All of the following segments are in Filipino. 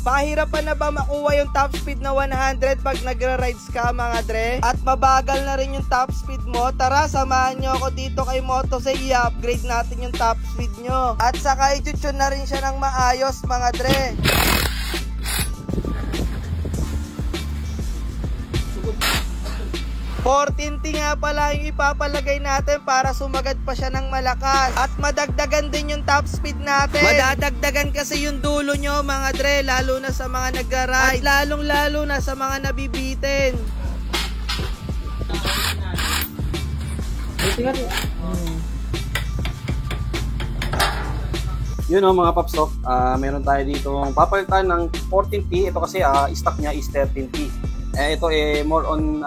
Mahirapan na ba makuha yung top speed na 100 pag nagra-rides ka mga dre? At mabagal na rin yung top speed mo? Tara, samahan nyo ako dito kay Motosay, i-upgrade natin yung top speed nyo. At saka i-tune na rin siya ng maayos mga dre. T nga pala yung ipapalagay natin para sumagad pa siya ng malakas. At madagdagan din yung top speed natin. Madadagdagan kasi yung dulo nyo mga dre, lalo na sa mga nagra-ride. At lalong lalo na sa mga nabibitin. Yun o mga paps, meron tayo dito papalitan ng 14T. Ito kasi stock niya is 13T. Ito more on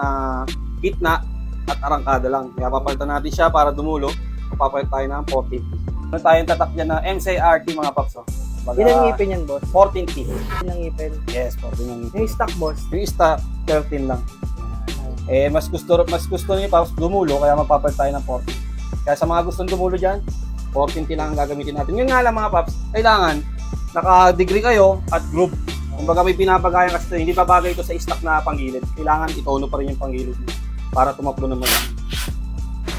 gitna at arangkada lang. Kaya papalitan natin siya para dumulo. Papalit tayo ng 14T. Meron tayong tatak dyan na MCRT mga paps. Ilang ngipin yan boss? 14T. Ilang ngipin? Yes, 14 yung ngipin. Yung stock boss? Yung stock 13 lang. Mas gusto niyo paps dumulo, kaya magpapalit tayo ng 14. Kaya sa mga gustong dumulo dyan, 14T lang ang gagamitin natin. Yun nga lang mga paps, kailangan naka-degree kayo at groove. Kung baga may pinapagayan kasi hindi pa bagay ito sa stock na panggilid. Kailangan itono pa rin yung panggilid para tumakbo naman.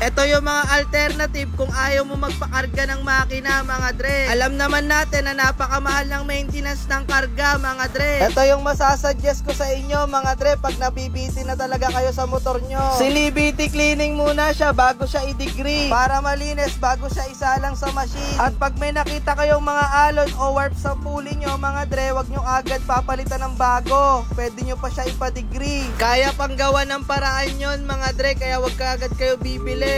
Ito yung mga alternative kung ayaw mo magpakarga ng makina mga dre. Alam naman natin na napakamahal ng maintenance ng karga mga dre. Ito yung masasuggest ko sa inyo mga dre pag nabibitin na talaga kayo sa motor nyo. Sinibiti cleaning muna siya bago siya i-degree para malinis bago siya isalang sa machine. At pag may nakita kayong mga alon o warp sa pulley nyo mga dre, wag nyo agad papalitan ng bago. Pwede nyo pa siya ipa-degree. Kaya pang gawa ng paraan yon mga dre, kaya wag ka agad kayo bibili.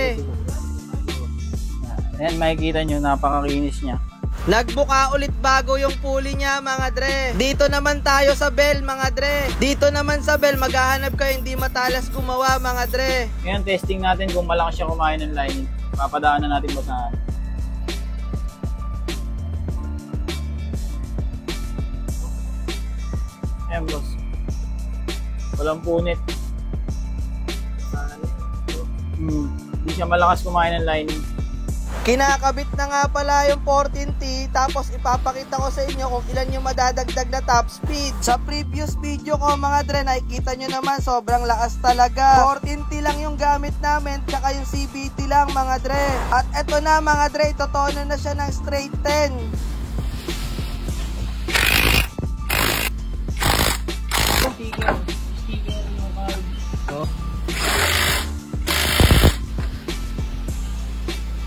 Ayan, makikita nyo, napakakinis niya. Nagbuka ulit bago yung pulley niya mga dre. Dito naman tayo sa bell mga dre. Dito naman sa bell, maghahanap kayo hindi matalas gumawa mga dre. Ngayon, testing natin kung malakas siya kumain ng lining. Papadaanan natin basahan. Ayan boss, walang punit. Hindi siya malakas kumain ng lining. Kinakabit na nga pala yung 14T, tapos ipapakita ko sa inyo kung ilan yung madadagdag na top speed. Sa previous video ko mga dre, nakikita nyo naman sobrang lakas talaga. 14T lang yung gamit namin, tsaka yung CVT lang mga dre. At eto na mga dre, totono na siya ng straight 10.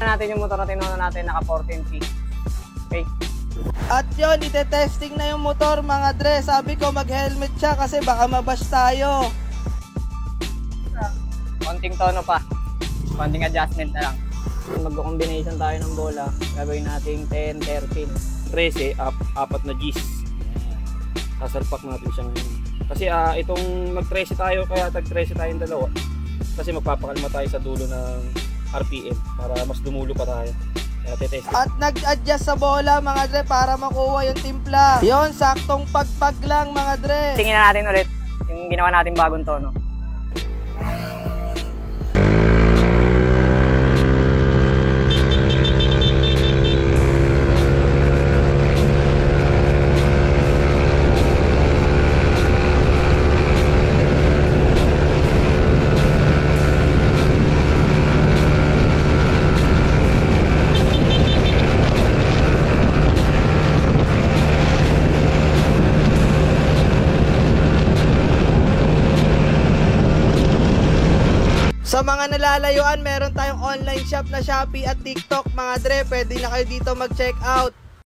Natin yung motor na tinuna natin, naka 14T. Okay. At yun, ite-testing na yung motor mga dre. Sabi ko mag-helmet siya kasi baka mabash tayo. Konting tono pa, konting adjustment na lang. Mag-combination tayo ng bola, gagawin natin 10, 13 13, apat na Gs. Sasalpak natin siya ngayon. Kasi itong mag-13 tayo, kaya tag-13 tayong dalawa. Kasi magpapakalma tayo sa dulo ng RPM para mas dumulo pa tayo. At nag-adjust sa bola mga dre para makuha yung timpla. Yon, saktong pagpag lang mga dre. Tingnan natin ulit yung ginawa natin bagong tono. Sa mga nalalayuan, meron tayong online shop na Shopee at TikTok mga dre. Pwede na kayo dito mag-check out.